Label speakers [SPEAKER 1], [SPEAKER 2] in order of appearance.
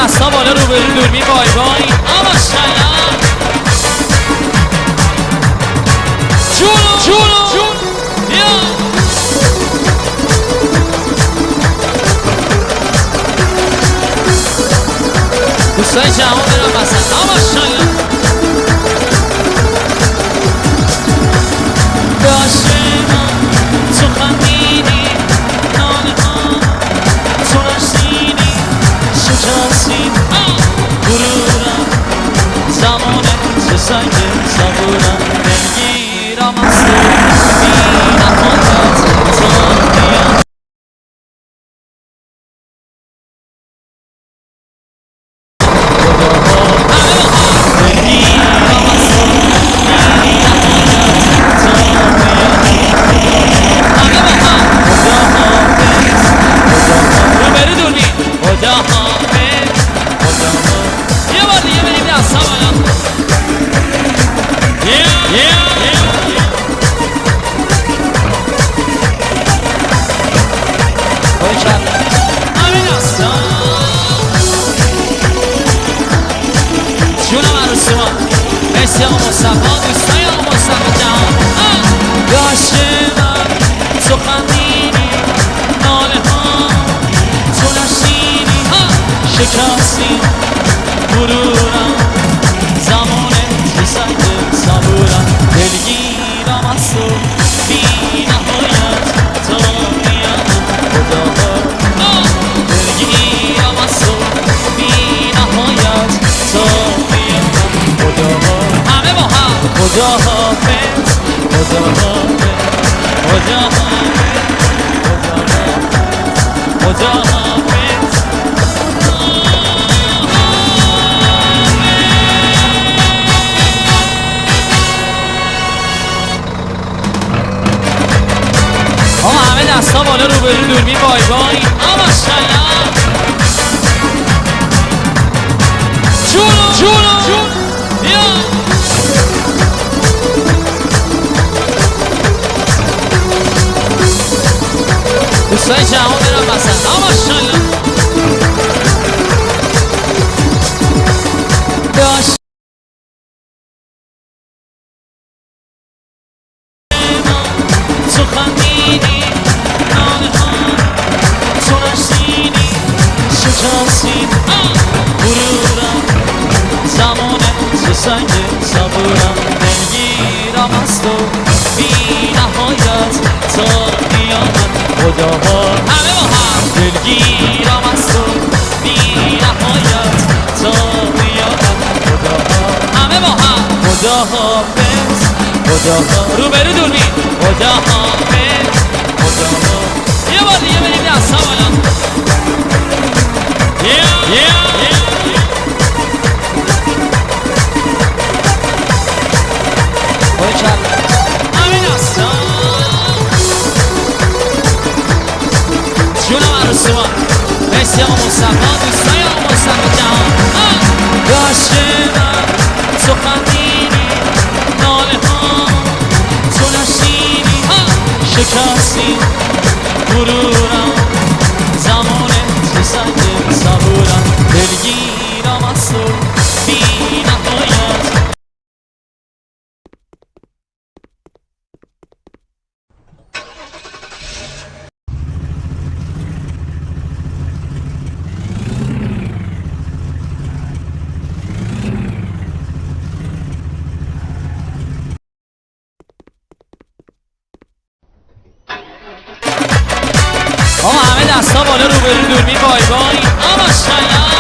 [SPEAKER 1] دستا بالا روبرو دوربین بای بای اما شاید جونو بیا دوستای جوان برم بسن اما شاید باشه من تو خندیدی نانه ها تو نشنیدی شکستید غرورم زمانه چه سنگ صبورم بگیرم از تو بی نهایت تا بیام مرسی آقا مصطفی دوستای آقا مصطفی جهان باشه من تو خندیدی ناله ها تو نشیدی شکستی غرورم زمانه تو سنگ صبورم دلگیرم از تو بی نهایت تا میامم خداها دلگیرم از تو بی نهایت تا میامم خداها همه با هم خدا حافظ خدا حافظ خدا حافظ خدا حافظ آقا همه دستا بالا روبرو دوربین بای بای اما شاید جونو بیا دوستای جوان برم بسن اما شاید داشت تو خندیدی نانه ها تو نشنیدی شکستید غرورم زمانه تو سنگ صبورم دلگیرم از تو بی نهایت تا قیامت خداها همه با هم دلگیرم از تو بی نهایت تا قیامت خداها همه با هم خدا حافظ خداها روبرو دوربین خدا حافظ خداها یه بار دیگه بریم دستا بالا همین دستا جونم عروسیمان مرسی آقا مصطفی دوستای آقا مصطفی جهان باشه من تو خندیدی ناله ها تو نشنیدی شکستی غرورم زمانه تو سنگ صبورم دلگیرم از تو بی نهایت آقا همه دستا بالا روبرو دوربین بای بای اما شاید